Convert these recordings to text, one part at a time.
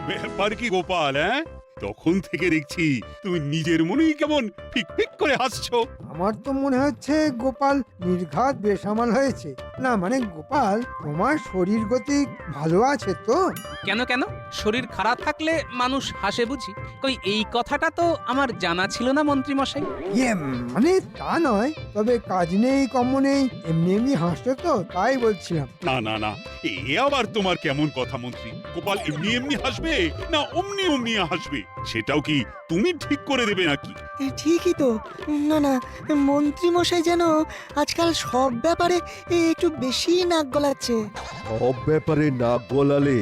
ব্যাপার কি গোপাল? তখন থেকে দেখছি তুমি নিজের মনেই কেমন ফিক ফিক করে হাসছো। আমার তো মনে হচ্ছে গোপাল নির্ঘাত বেসামাল হয়েছে। না মানে গোপাল, তোমার শরীর গতি ভালো আছে তো? কেন কেন শরীর খারাপ থাকলে মানুষ হাসে বুঝি? কই এই কথাটা তো আমার জানা ছিল না মন্ত্রী মশাই। মানে তা নয়, তবে কাজ নেই কম্ম নেই এমনি এমনি হাসছো তো, তাই বলছিলাম। না না না, এ আবার তোমার কেমন কথা মন্ত্রী? গোপাল এমনি এমনি হাসবে না অমনি অমনি হাসবে, সেটাও কি তুমি ঠিক করে দেবে নাকি? ঠিকই তো। না না, মন্ত্রী মশাই যেন আজকাল সব ব্যাপারে একটু বেশি নাক গলাচ্ছে। সব ব্যাপারে নাক গলালে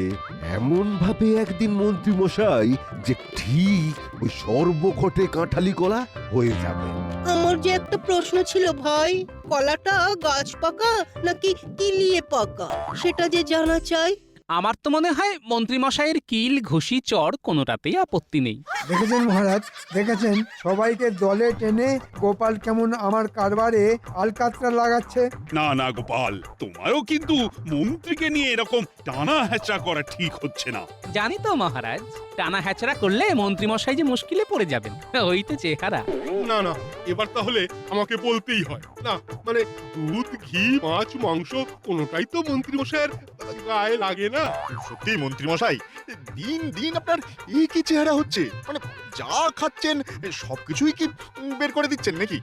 এমন ভাবে একদিন মন্ত্রী মশাই যে ঠিক ওই সর্বঘটে কাঁঠালি কলা হয়ে যাবে। আমার যে একটা প্রশ্ন ছিল ভাই, কলাটা গাছ পাকা নাকি কিলিয়ে পাকা সেটা যে জানা চাই। আমার তো মনে হয় মন্ত্রী মশাইয়ের কিল ঘুষি চড় কোনোটাতেই আপত্তি নেই। দেখেছেন মহারাজ, দেখেছেন সবাইকে দলে টেনে গোপাল কেমন আমার কারবারে আলকাতরা লাগাচ্ছে। না না গোপাল, তোমারও কিন্তু মন্ত্রীকে নিয়ে এরকম টানা হ্যাচড়া করা ঠিক হচ্ছে না। জানি তো মহারাজ, টানা হ্যাচড়া করলে মন্ত্রী মশাই যে মুশকিলে পড়ে যাবেন, ওই তো চেহারা। না না, এবার তাহলে আমাকে বলতেই হয়। না মানে দুধ, ঘি, মাছ, মাংস কোনোটাই তো মন্ত্রী মশাইয়ের গায়ে লাগে না। সত্যি মন্ত্রী মশাই, দিন দিন আপনার এই কি চেহারা হচ্ছে? মানে যা খাচ্ছেন সবকিছুই কি বের করে দিচ্ছেন নাকি?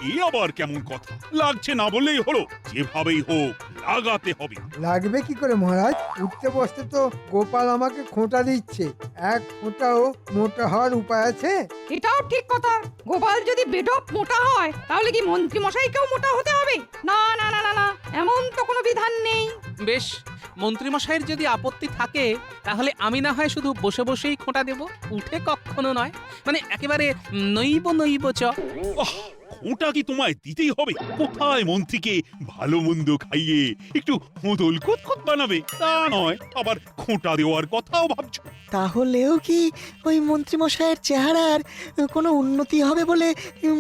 এ আবার কেমন কথা? লাগছে না বললেই হলো, যেভাবেই হোক লাগাতে হবে। লাগবে কি করে মহারাজ? উঠতে বসতে তো গোপাল আমাকে খোঁটা দিচ্ছে। এক ফোঁটাও মোটা হওয়ার উপায় আছে? এটাও ঠিক কথা। গোপাল যদি বেঢপ মোটা হয় তাহলে কি মন্ত্রী মশাইকেও মোটা হতে হবে? না না না না না, এমন তো কোনো বিধান নেই। বেশ, মন্ত্রী মশাইয়ের যদি আপত্তি থাকে তাহলে আমি না হয় শুধু বসে বসেই খোঁটা দেব, উঠে কখনো নয়। মানে একেবারে নইব নইব চ। খোঁটা কি তোমায় দিতেই হবে? কোথায় মন্ত্রীকে ভালো মন্দ খাইয়ে একটু হোঁদল কুতকুত বানাবে, তা নয় আবার খোঁটা দেওয়ার কথাও ভাবছো। তাহলেও কি ওই মন্ত্রী মশাইয়ের চেহারার কোনো উন্নতি হবে বলে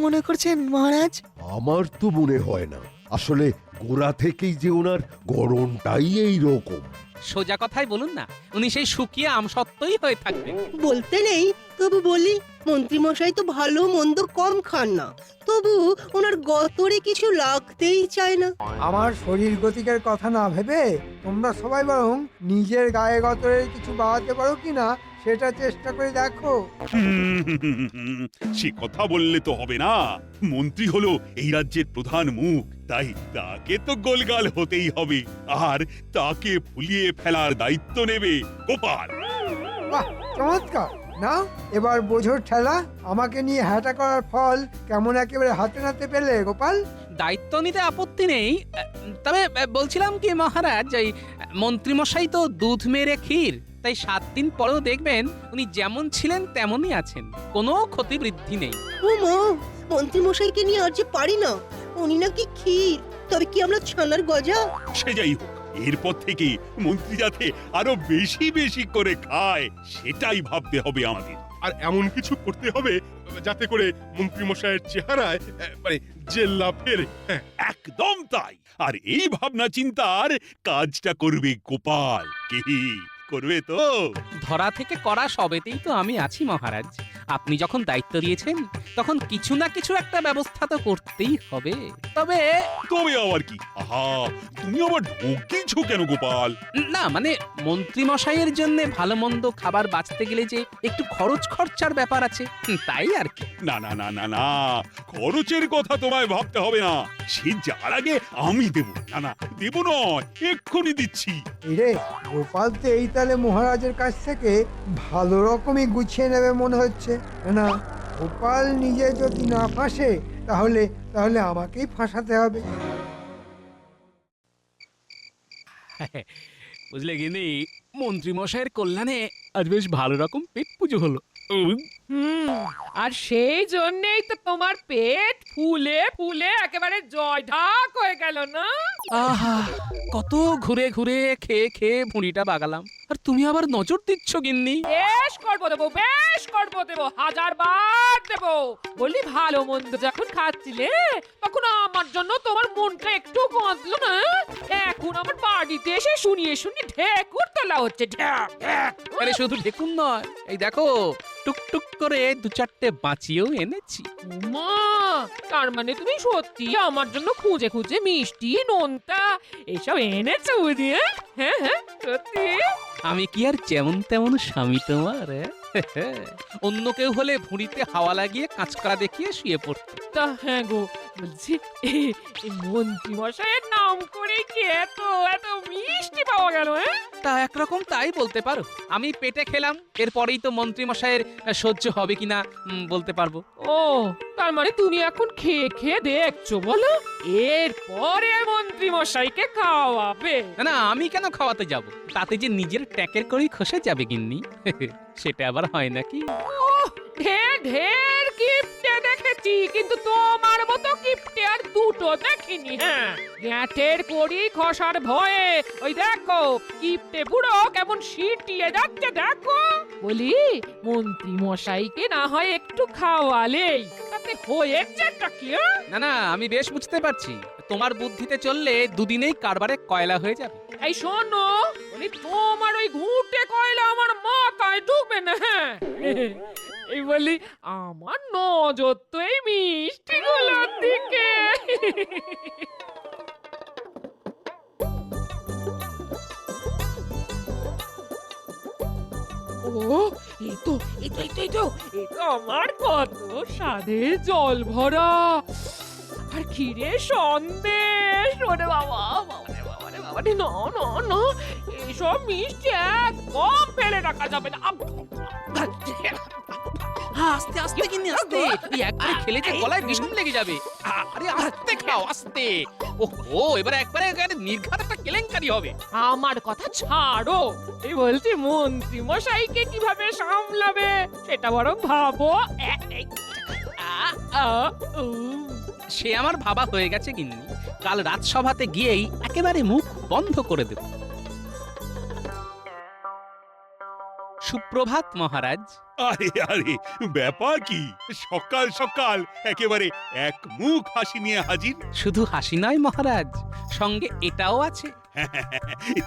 মনে করছেন মহারাজ? আমার তো মনে হয় না। আসলে গোড়া থেকেই যে ওনার গড়নটাই এই রকম। সোজা কথাই বলুন না, উনি সেই শুকিয়ে আমসত্ত্বই হয়ে থাকবেন। বলতে নেই, তবু বলি, মন্ত্রী মশাই তো ভালো মন্দ কম খান না, তবু ওনার গতরে কিছু লাগতেই চায় না। আমার শরীর গতিকের কথা না ভেবে তোমরা সবাই বরং নিজের গায়ে গতরের কিছু বাড়াতে পারো কিনা সেটা চেষ্টা করে দেখো। সে কথা বললে তো হবে না। মন্ত্রী হলো এই রাজ্যের প্রধান মুখ, তাই তাকে তো গোলগাল হতেই হবে, আর তাকে ভুলিয়ে ফেলার দায়িত্ব নেবে গোপাল। বাহ, চমৎকার! নাও এবার বোঝোর ঠেলা। আমাকে নিয়ে হ্যাটা করার ফল কেমন একেবারে হাতে নাতে পেলে গোপাল? দায়িত্ব নিতে আপত্তি নেই, তবে বলছিলাম কি মহারাজ, এই মন্ত্রী মশাই তো দুধ মেরে ক্ষীর, তাই 7 দিন পরেও দেখবেন উনি যেমন ছিলেন তেমনই আছেন, কোনো ক্ষতি বৃদ্ধি নেই। ও মা, মন্ত্রী মশাইকে নিয়ে আর যে পারি না। উনি নাকি ক্ষীর, তবে কি আমরা ছানার গজা? সে যাই হোক, এরপর থেকে মন্ত্রী যাতে আরো বেশি বেশি করে খায় সেটাই ভাবতে হবে আমাদের। আর এমন কিছু করতে হবে যাতে করে মন্ত্রী মশাইয়ের চেহারায় মানে জেল্লা ফেরে। হ্যাঁ, একদম তাই। আর এই ভাবনা চিন্তার কাজটা করবে গোপাল। কি করবে তো? ধরা থেকে করা সবেতেই তো আমি আছি মহারাজ। আপনি যখন দায়িত্ব দিয়েছেন তখন কিছু না কিছু একটা ব্যবস্থা তো করতেই হবে। তবে তবে আবার কি? আহা, তুমি আবার ঢোকিয়েছ কেন গোপাল? না মানে মন্ত্রী মশাইয়ের জন্য ভালো মন্দ খাবার বাঁচতে গেলে যে একটু খরচ খরচার ব্যাপার আছে, তাই আর কি। না না না না না, খরচের কথা তোমায় ভাবতে হবে না, সে যার আগে আমি দেব। না না, দেব নয়, এক্ষুনি দিচ্ছি। রে গোপাল তো এই তালে মহারাজের কাছ থেকে ভালো রকমই গুছিয়ে নেবে মনে হচ্ছে। না, গোপাল নিজে যদি না ফাঁসে তাহলে তাহলে আমাকেই ফাঁসাতে হবে। বুঝলে গিনি, মন্ত্রী মশাইয়ের কল্যাণে আজ বেশ ভালো রকম পেট পুজো হলো। আর সেই জন্যই তো তোমার পেট ফুলে ফুলে একেবারে জয় ঢাক হয়ে গেল না? আহা, কত ঘুরে ঘুরে খেয়ে খেয়ে ভুঁড়িটা বাগালাম, আর তুমি আবার নজর দিচ্ছ গিন্নি। বেশ করবো দেবো, বেশ করবো দেবো, 1000 বার দেবো। বলি ভালো মন্দ যখন খাচ্ছিলে তখন আমার জন্য তোমার মনটা একটু বাঁধলো না? এখন আমার বাড়িতে এসে শুনিয়ে ঢেকুর তোলা হচ্ছে, ঢ্যাক ঢ্যাক। আরে শুধু ঢেকুন নয়, এই দেখো টুকটুক করে 2-4টে বাঁচিয়েও এনেছি। মা, তার মানে তুমি সত্যি আমার জন্য খুঁজে খুঁজে মিষ্টি, নোনতা এসব এনেছো বুঝি? হ্যাঁ হ্যাঁ, সত্যি? আমি কি আর যেমন তেমন স্বামী তোমার? অন্য কেউ হলে ভুঁড়িতে হাওয়া লাগিয়ে কাঁচকড়া দেখিয়ে শুয়ে পড়তো। তা হ্যাঁ গো, বলছি এই মন্ত্রী মশাইয়ের নাম করে কি এত এত মিষ্টি পাওয়া গেল? তা একরকম তাই বলতে পারো। আমি পেটে খেলাম, এরপরেই তো মন্ত্রী মশাইয়ের সহ্য হবে কিনা বলতে পারবো। ও, তার মানে তুমি এখন খেয়ে খেয়ে দেখছো বলো? এরপরে মন্ত্রী মশাইকে খাওয়াবে? না না, আমি কেন খাওয়াতে যাব? তাতে যে নিজের ট্যাকের করেই খসে যাবে গিন্নি। সেটা আবার হয় নাকি? ঢের ঢের কিপটে দেখেছি, কিন্তু তোমার মতো কিপটে আর দুটো দেখিনি। হ্যাঁ, গ্যাঁটের কড়ি খসার ভয়ে ওই দেখো কিপটে বুড়ো কেমন সিটিয়ে যাচ্ছে দেখো। বলি মন্ত্রী মশাইকে না হয় একটু খাওয়ালেই তাতে হয়েছেটা কি? না না, আমি বেশ বুঝতে পারছি, তোমার বুদ্ধিতে চললে দুদিনেই কারবারে কয়লা হয়ে যাবে। এই শোনো, বলি তোমার ওই ঘুঁটে কয়লা আমার মাথায় ঢুকবে না। হ্যাঁ, এই বলি আমার নজর তো এই মিষ্টিগুলোর দিকে। ও, এই তো আমার কত স্বাদের জল ভরা আর ক্ষীরের সন্দেশ। ওরে বাবা, বাবারে বাবারে বাবারে, না না না, এসব মিষ্টি একদম ফেলে রাখা যাবে না। আস্তে আস্তে গিন্নি, আস্তে। এই একবারে খেলে যে গলায় বিষম লেগে যাবে। আরে আস্তে খাও, আস্তে। ওহো, এবারে একবারে নির্ঘাত একটা কেলেঙ্কারি হবে। আমার কথা ছাড়ো, এই বলছি মন্ত্রী মশাইকে কিভাবে সামলাবে সেটা বরং ভাবো। সে আমার ভাবা হয়ে গেছে গিন্নি। কাল রাজসভাতে গিয়েই একেবারে মুখ বন্ধ করে দেব। সুপ্রভাত মহারাজ। আরে আরে, ব্যাপার কি? সকাল সকাল একেবারে এক মুখ হাসি নিয়ে হাজির। শুধু হাসি নয় মহারাজ, সঙ্গে এটাও আছে।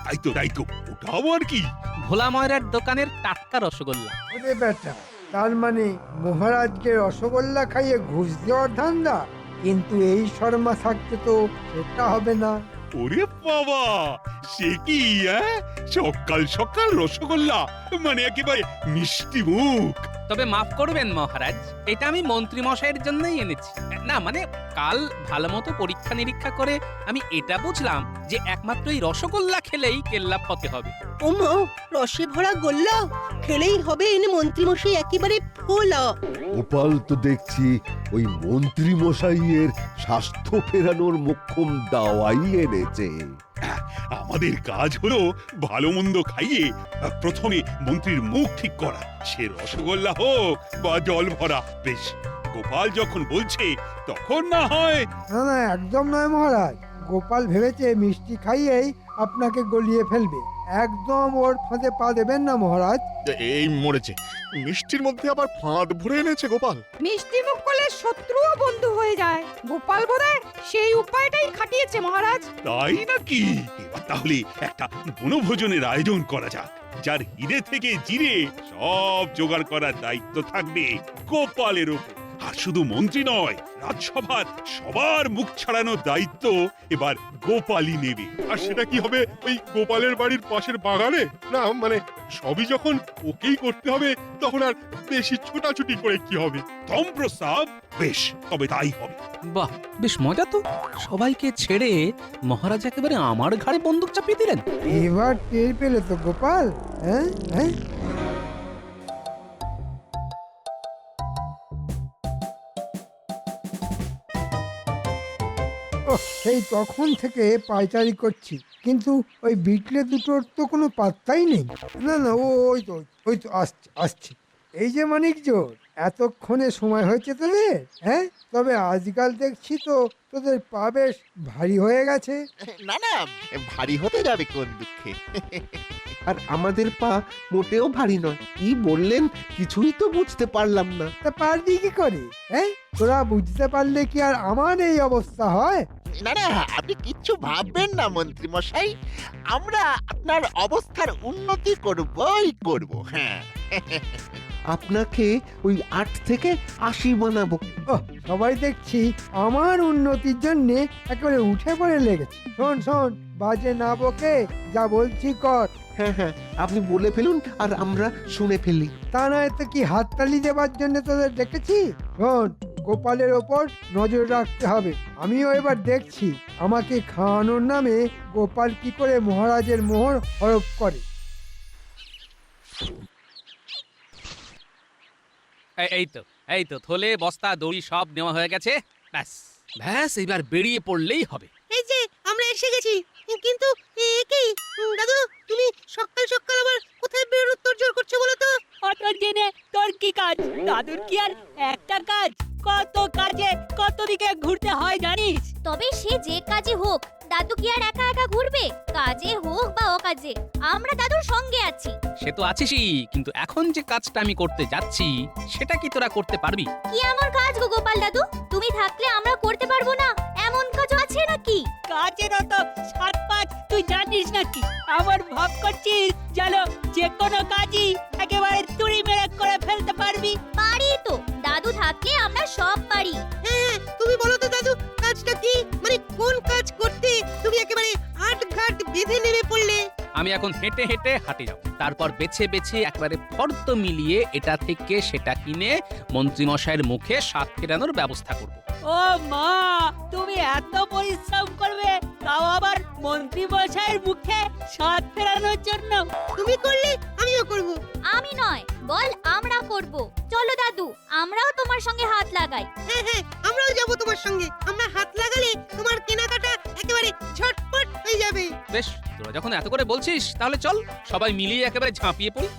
তাই তো, ওটাও আর কি? ভোলা ময়রার দোকানের টাটকা রসগোল্লা। ওরে বেটা, তার মানে মহারাজকে রসগোল্লা খাইয়ে ঘুষ দেওয়ার ধান্দা? কিন্তু এই শর্মা থাকতে তো সেটা হবে না। ওরে বাবা, সে কি? সকাল সকাল রসগোল্লা, মানে একেবারে মিষ্টি মুখ। তবে মাফ করবেন মহারাজ, এটা আমি মন্ত্রী মশাইয়ের জন্যই এনেছি। না মানে, কাল ভালো মতো পরীক্ষা নিরীক্ষা করে আমি এটা বুঝলাম যে একমাত্র এই রসগোল্লা খেলেই কেল্লা ফতে হবে। ওমা, রসে ভরা গোল্লা খেলেই হবে এনে মন্ত্রী মশাই একেবারে ফোলা। গোপাল তো দেখছি ওই মন্ত্রী মশাইয়ের স্বাস্থ্য ফেরানোর মোক্ষম দাওয়াই এনেছে। আমাদের কাজ হলো ভালো মন্দ খাইয়ে প্রথমে মন্ত্রীর মুখ ঠিক করা, সে রসগোল্লা হোক বা জল ভরা। বেশ, গোপাল যখন বলছে তখন না হয়। না না, একদম নয় মহারাজ। গোপাল ভেবেছে মিষ্টি খাইয়েই আপনাকে গলিয়ে ফেলবে। একদম ওর ফাঁদে পা দেবেন না মহারাজ। এই মরেছে, মিষ্টির মধ্যে আবার ফাঁদ ভরে এনেছে গোপাল। মিষ্টি মুখ করলে শত্রুও বন্ধু হয়ে যায়। গোপাল বোধহয় সেই উপায়টাই খাটিয়েছে মহারাজ। তাই নাকি? এবার তাহলে একটা বনভোজনের আয়োজন করা যাক, যার হিরে থেকে জিরে সব জোগাড় করার দায়িত্ব থাকবে গোপালের উপর। আর শুধু মন্ত্রী নয়, রাজসভার সবার মুখ ছাড়ানোর দায়িত্ব এবার গোপালই নেবে। আর সেটা কি হবে ওই গোপালের বাড়ির পাশের বাগানে? না মানে সবই যখন ওকেই করতে হবে, তখন আর বেশি ছোটাছুটি করে কি হবে? তম প্রস্তাব, বেশ, তবে তাই হবে। বাহ, বেশ মজা তো। সবাইকে ছেড়ে মহারাজ একেবারে আমার ঘাড়ে বন্দুক চাপিয়ে দিলেন। এবার টের পেলে তো গোপাল? হ্যাঁ হ্যাঁ, সেই তখন থেকে পায়চারি করছি, কিন্তু ওই বিটলে দুটোর তো কোনো পাত্তাই নেই। না না, ওই তো আসছে। এই যে মানিক জোর, এতক্ষণে সময় হয়েছে তোদের? হ্যাঁ, তবে আজকাল দেখছি তো তোদের পা বেশ ভারী হয়ে গেছে। না না, ভারী হতে যাবে কোন দুঃখে। আর আমাদের পা মোটেও ভারী নয়। কি বললেন কিছুই তো বুঝতে পারলাম না। তা পারবি কি করে? হ্যাঁ, তোরা বুঝতে পারলে কি আর আমার এই অবস্থা হয়? না না, আপনি কিচ্ছু ভাববেন না মন্ত্রী মশাই, আমরা আপনার অবস্থার উন্নতি করবই করব। হ্যাঁ, আপনাকে ওই 8 থেকে 80 বানাবো। ওহ, সবাই দেখছি আমার উন্নতির জন্য একেবারে উঠে পড়ে লেগেছে। শোন শোন, বাজে না বকে যা বলছি কর। হ্যাঁ হ্যাঁ, আপনি বলে ফেলুন আর আমরা শুনে ফেলি। তা নয় তো কি হাততালি দেবার জন্য তোদের ডেকেছি? শোন, গোপালের ওপর নজর রাখতে হবে। আমিও এবার দেখছি আমাকে খাওয়ানোর নামে গোপাল কি করে মহারাজের মোহর হরপ করে। এই তো থলে বস্তা দড়ি সব নেওয়া হয়ে গেছে। ব্যাস ব্যাস, এবার বেরিয়ে পড়লেই হবে। এই যে আমরা এসে গেছি, কিন্তু কি দাদু, তুমি সকাল সকাল আবার কোথায় বেরোনোর তোড়জোড় করছো বলো তো? অত জেনে তোর কি কাজ? দাদুর কি আর একটা কাজ? কত কাজে কত দিকে ঘুরতে হয় জানিস? তবে সে যে কাজে হোক, দাদু কি আর একা একা ঘুরবে? কাজে হোক বা অকাজে, আমরা দাদুর সঙ্গে আছি। সে তো আছিসই, কিন্তু এখন যে কাজটা আমি করতে যাচ্ছি সেটা কি তোরা করতে পারবি? কি এমন কাজ গো গোপাল দাদু? তুমি থাকলে আমরা করতে পারবো না এমন কাজ আছে নাকি? কাজের অত সাত পাঁচ তুই জানিস নাকি? আমার ভাব করছিস জানো যে কোনো কাজই একেবারে তুড়ি মেরে করে ফেলতে পারবি? পারি তো, দাদু থাকলে আমরা সব পারি। হ্যাঁ, তুমি বলো তো দাদু, কাজটা কি? মানে কোন কাজ করতে তুমি একেবারে আটঘাট বেঁধে নেমে পড়লে? আমি এখন হেঁটে হেঁটে হাঁটে যাব, তারপর বেছে বেছে একবারে ফর্দ মিলিয়ে এটা থেকে সেটা কিনে মন্ত্রী মশাইয়ের মুখে স্বাদ ফেরানোর ব্যবস্থা করব। ও মা, তুমি এত পরিশ্রম করবে, তাও আবার মন্ত্রী মশাইয়ের মুখে স্বাদ ফেরানোর জন্য? তুমি করলে আমিও করব। আমি নয়, বল আমরা করব। চলো দাদু, আমরাও তোমার সঙ্গে হাত লাগাই। হ্যাঁ হ্যাঁ, আমরাও যাব তোমার সঙ্গে। আমরা হাত লাগালে তোমার কেনাকাটা একেবারে ঝটপট হয়ে যাবে। বেশ, তোরা যখন এত করে বলছিস তাহলে চল সবাই মিলিয়ে একেবারে ঝাঁপিয়ে পড়ি।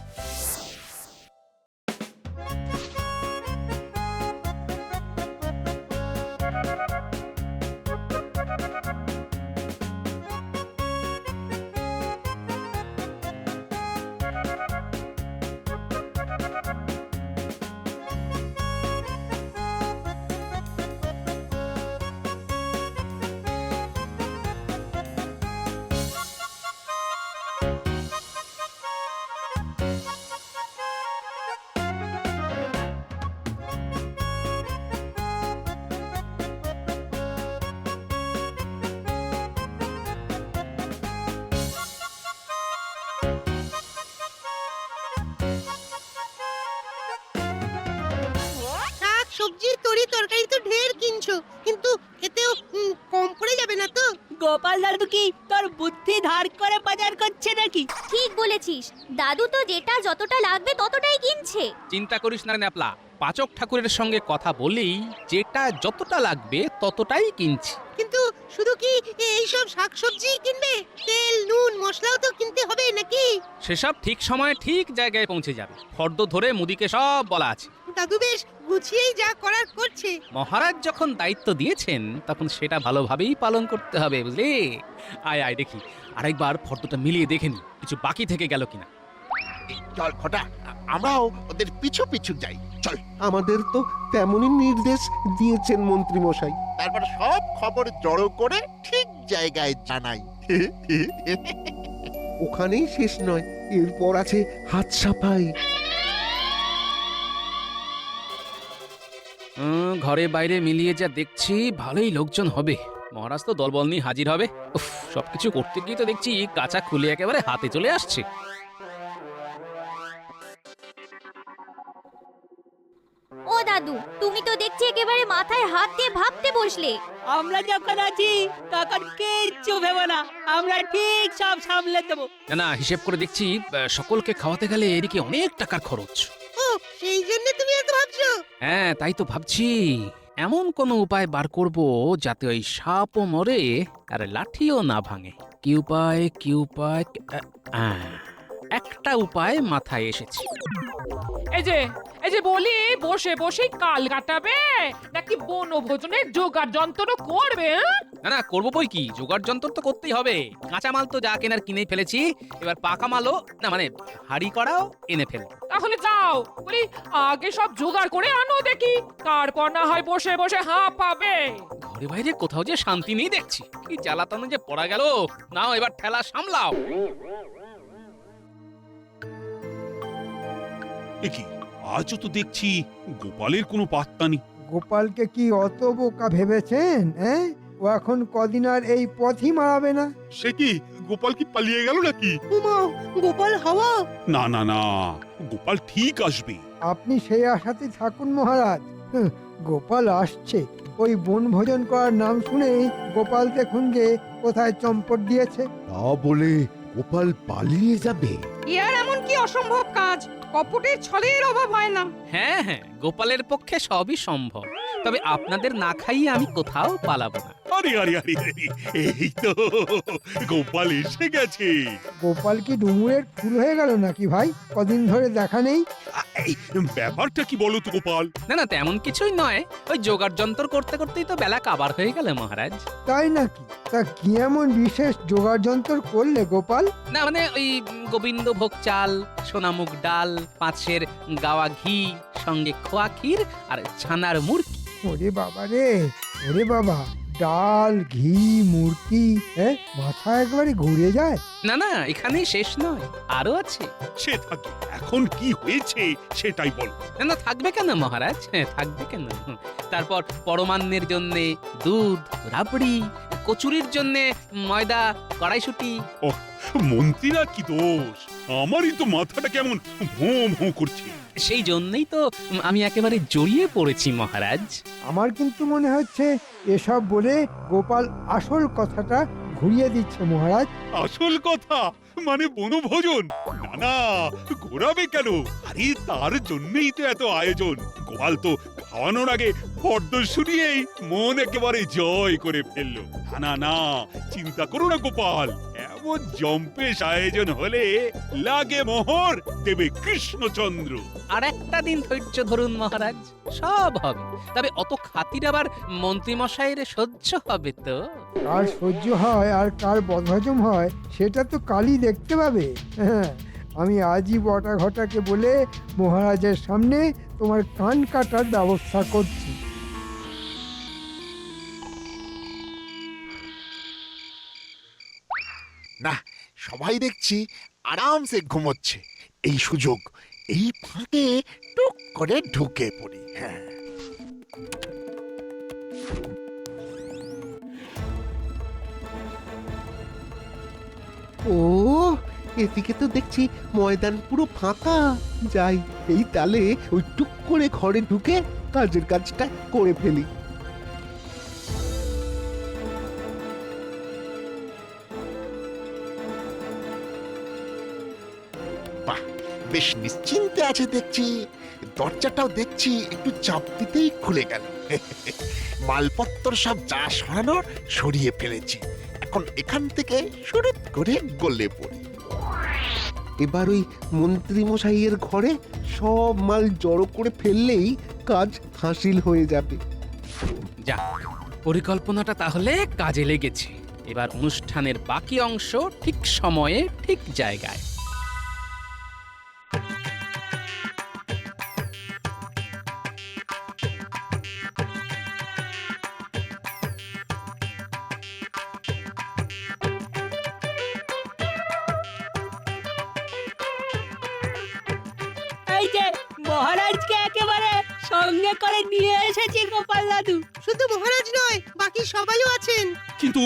শাক সবজি তরি তরকারি তো ঢের কিনছো, কিন্তু এতেও কম পড়ে যাবে না তো? গোপাল দাদু কি তোর বুদ্ধি ধার করে বাজার করছে নাকি? ঠিক বলেছিস, দাদু তো যেটা যতটা লাগবে ততটাই কিনছে। চিন্তা করিস না ন্যাপলা, পাচক ঠাকুরের সঙ্গে কথা বলেই যেটা যতটা লাগবে ততটাই কিনছি। কিন্তু শুধু কি এই সব শাকসবজি কিনবে? তেল নুন মশলাও তো কিনতে হবে নাকি? সেসব ঠিক সময়ে ঠিক জায়গায় পৌঁছে যাবে। ফর্দ ধরে মুদিকে সব বলা আছে। দাদু বেশ গুছিয়েই যা করার করছে। মহারাজ যখন দায়িত্ব দিয়েছেন তখন সেটা ভালোভাবেই পালন করতে হবে, বুঝলি? আয় আয় দেখি, আরেকবার ফর্দটা মিলিয়ে দেখে নি কিছু বাকি থেকে গেল কিনা। চল ঘটা, আমরাও ওদের পিছু পিছু যাই। চল, আমাদের তো তেমনই নির্দেশ দিয়েছেন মন্ত্রী মশাই। তারপর সব খবর জড়ো করে ঠিক জায়গায় জানাই। ওখানেই শেষ নয়, এরপর আছে হাত সাফাই। ঘরে বাইরে মিলিয়ে যা দেখছি ভালোই লোকজন হবে। মহারাজ তো দলবল নিয়ে হাজির হবে। উফ, সবকিছু করতে গিয়ে তো দেখছি কাঁচা খুলে একেবারে হাতে চলে আসছে। ও দাদু, তুমি তো দেখছি একেবারে মাথায় হাত দিয়ে ভাবতে বসলে। আমরা যখন আছি তখন কিচ্ছু ভেবো না, আমরা ঠিক সব সামলে দেবো। না না, হিসেব করে দেখছি সকলকে খাওয়াতে গেলে এদিকে অনেক টাকার খরচ। ও, সেই জন্য তুমি এত ভাবছো? হ্যাঁ, তাই তো ভাবছি এমন কোনো উপায় বার করব যাতে ওই সাপও মরে আর লাঠিও না ভাঙে। কি উপায় কি উপায়? একটা উপায় মাথায় এসেছে। এই যে বলি, বসে বসেই কাল কাটাবে নাকি বনভোজনের জোগাড় যন্ত্র করবে? না না, করবো বই কি, জোগাড় যন্ত্র তো করতেই হবে। কাঁচামাল তো যা কেনার কিনেই ফেলেছি, এবার পাকা মালও না মানে হাড়ি করাও এনে ফেল। তাহলে যাও বলি, আগে সব জোগাড় করে আনো দেখি, তারপর না হয় বসে বসে হাঁপাবে। ঘরে বাইরে কোথাও যে শান্তি নেই দেখছি, কি জ্বালাতনে যে পড়া গেল। নাও এবার ঠেলা সামলাও। এ কি, আজও তো দেখছি গোপালের কোনো পাত্তা নেই। গোপালকে কি অত বোকা ভেবেছেন? হ্যাঁ, ও এখন কদিন আর এই পথই মারাবে না। সে কি, গোপাল কি পালিয়ে গেল নাকি? উমা, গোপাল হাওয়া। না না না, গোপাল ঠিক আসবে। আপনি সেই আশাতেই থাকুন মহারাজ। গোপাল আসছে। ওই বনভোজন করার নাম শুনেই গোপাল দেখুন যে কোথায় চম্পট দিয়েছে। তা বলে গোপাল পালিয়ে যাবে? এ আর এমন কি অসম্ভব কাজ? কপটের ছলের অভাব হয় না। হ্যাঁ হ্যাঁ, গোপালের পক্ষে সবই সম্ভব, তবে আপনাদের না খাইয়ে আমি কোথাও পালাবো না। আরে আরে আরে আরে, এই তো গোপাল এসে গেছে। গোপাল কি ডুমুরের ফুল হয়ে গেল নাকি ভাই? কদিন ধরে দেখা নেই। এই ব্যাপারটা কি বলো তো গোপাল? না না, তেমন কিছুই নয়, ওই জোগাড় যন্ত্র করতে করতেই তো বেলা কাবার হয়ে গেল মহারাজ। তাই নাকি? তা কি এমন বিশেষ জোগাড় যন্ত্র করলে গোপাল? না মানে ওই গোবিন্দভোগ চাল, সোনামুগ ডাল, 5 গাওয়া ঘি, সঙ্গে খোয়া ক্ষীর আর ছানার মুরকি। ওরে বাবা রে, ওরে বাবা, ডাল, ঘি, মুরকি, হ্যাঁ, মাথা একবারে ঘুরে যায়। না না, এখানেই শেষ নয়, আরো আছে। সে থাকে, এখন কি হয়েছে সেটাই বলো। না না, থাকবে কেন মহারাজ, হ্যাঁ থাকবে কেন। তারপর পরমান্নের জন্য দুধ, রাবড়ি, কচুরির জন্য ময়দা, কড়াইশুটি। ওহ, মন্ত্রীরা কি দোষ? আমারই তো মাথাটা কেমন ভোঁ ভোঁ করছে। সেই জন্যই তো আমি একেবারে জড়িয়ে পড়েছি মহারাজ। আমার কিন্তু মনে হচ্ছে এসব বলে গোপাল আসল কথাটা ঘুরিয়ে দিচ্ছে মহারাজ। আসল কথা মানে বনভোজন? না না, ঘোরাবে কেন? আরে তার জন্যই তো এত আয়োজন। গোপাল তো খাওয়ানোর আগে ফর্দ শুনিয়েই মন একেবারে জয় করে ফেললো। না না না, চিন্তা করো না গোপাল, এমন জম্পেশ আয়োজন হলে লাগে মোহর, দেবে কৃষ্ণচন্দ্র। আর একটা দিন ধৈর্য ধরুন মহারাজ, সব হবে। তবে অত খাতির আবার মন্ত্রী মশাইয়ের সহ্য হবে তো? কার সহ্য হয় আর কার বদহজম হয় সেটা তো কালই দেখতে পাবে। হ্যাঁ, আমি আজই বটা ঘটাকে বলে মহারাজের সামনে তোমার কান কাটার ব্যবস্থা করছি। না, সবাই দেখছি আরামসে ঘুমোচ্ছে। এই সুযোগ, এই ফাঁকে টুক করে ঢুকে পড়ি। হ্যাঁ, ও, এদিকে তো দেখছি ময়দান পুরো ফাঁকা। যাই, এই তালে ওই টুক করে ঘরে ঢুকে কাজের কাজটা করে ফেলি। বাহ, বেশ নিশ্চিন্তে আছে দেখছি। দরজাটাও দেখছি একটু চাপ দিতেই খুলে গেল। মালপত্র সব যা সরানোর সরিয়ে ফেলেছি। এখন এখান থেকে শুরু করে গলে পড়ি। এবার ওই মন্ত্রী মশাইয়ের ঘরে সব মাল জড়ো করে ফেললেই কাজ হাসিল হয়ে যাবে। যা, পরিকল্পনাটা তাহলে কাজে লেগেছে। এবার অনুষ্ঠানের বাকি অংশ ঠিক সময়ে ঠিক জায়গায়। এই যে মহারাজকে একেবারে সঙ্গে করে নিয়ে এসেছি গোপাল দাদু। শুধু মহারাজ নয়, বাকি সবাইও আছেন। কিন্তু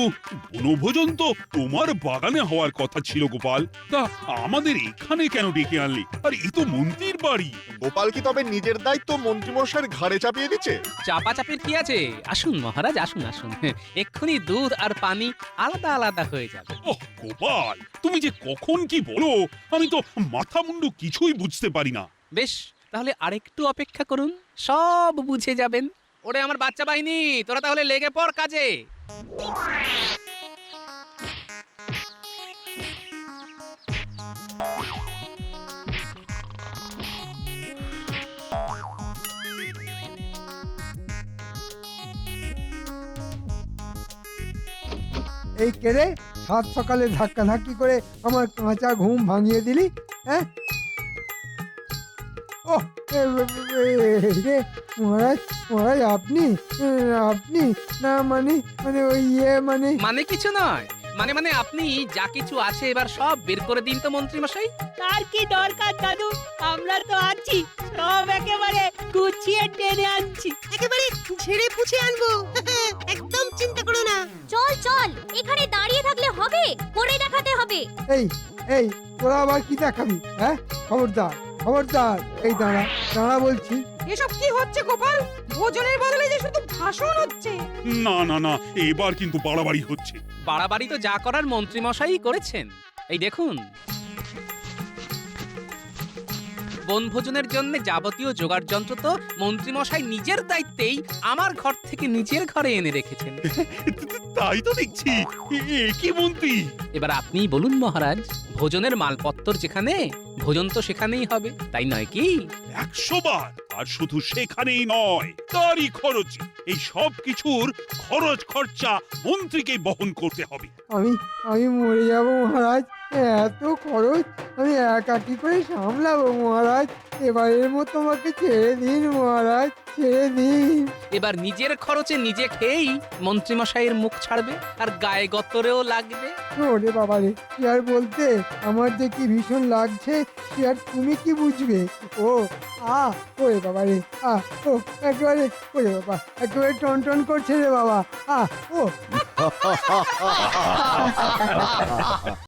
বনভোজন তো তোমার বাগানে হওয়ার কথা ছিল গোপাল, তা আমাদের এখানে কেন ডেকে আনলি? আর এই তো মন্ত্রীর বাড়ি। গোপাল কি তবে নিজের দায়িত্ব মন্ত্রীমশাইয়ের ঘাড়ে চাপিয়ে দিচ্ছে? চাপাচাপির কি আছে? আসুন মহারাজ, আসুন আসুন, এক্ষুনি দুধ আর পানি আলাদা আলাদা হয়ে যাবে। ওহ গোপাল, তুমি যে কখন কি বলো আমি তো মাথা মুন্ডু কিছুই বুঝতে পারি না। বেশ, তাহলে আরেকটু অপেক্ষা করুন, সব বুঝে যাবেন। ওরে আমার বাচ্চা বাহিনী, তোরা তাহলে লেগে পড় কাজে। এই কেড়ে সাত সকালে ধাক্কাধাক্কি করে আমার কাঁচা ঘুম ভাঙিয়ে দিলি, হ্যাঁ? ও মহারাজ, মহারাজ আপনি আপনি না মানে মানে ওই মানে মানে কিছু নয়, মানে মানে আপনি যা কিছু আছে এবার সব বের করে দিন তো মন্ত্রী মশাই। তার কি দরকার দাদু, আমরা তো আছি, সব একেবারে গুছিয়ে টেনে আনছি। একেবারে ঝেড়ে পুছে আনবো একদম চিন্তা করো না। চল চল, এখানে দাঁড়িয়ে থাকলে হবে, করে দেখাতে হবে। এই এই তোরা আবার কি দেখাবি, হ্যাঁ? খবরদার খবরদার, এই দাঁড়া দাঁড়া বলছি। এসব কি হচ্ছে গোপাল? ভোজনের বদলে যে শুধু ভাষণ হচ্ছে। না না না, এবার কিন্তু বাড়াবাড়ি হচ্ছে। বাড়াবাড়ি তো যা করার মন্ত্রী মশাই করেছেন। এই দেখুন, বনভোজনের জন্য যাবতীয় জোগাড় যন্ত্র তো মন্ত্রী মশাই নিজের দায়িত্বেই আমার ঘর থেকে নিজের ঘরে এনে রেখেছেন। তাই তো দেখছি। কি মন্ত্রী! এবার আপনিই বলুন মহারাজ, ভোজনের মালপত্তর যেখানে, ভোজন তো সেখানেই হবে, তাই নয় কি? 100 বার। আর শুধু সেখানেই নয়, তারই খরচে। এই সব কিছুর খরচ খরচা মন্ত্রীকে বহন করতে হবে। আমি আমি মরে যাব মহারাজ, এত খরচ আমি একা কি করে সামলাবো মহারাজ? এবারের মতো আমাকে ছেড়ে দিন মহারাজ, ছেড়ে দিন। এবার নিজের খরচে নিজে খেয়েই মন্ত্রী মশাইয়ের মুখ ছাড়বে, আর গায়ে গতরেও লাগবে। ওরে বাবা রে, কি আর বলতে, আমার যে কি ভীষণ লাগছে সে আর তুমি কি বুঝবে। ও ওরে বাবা রে, ও একেবারে, ওরে বাবা একেবারে টন টন করছে রে বাবা, ও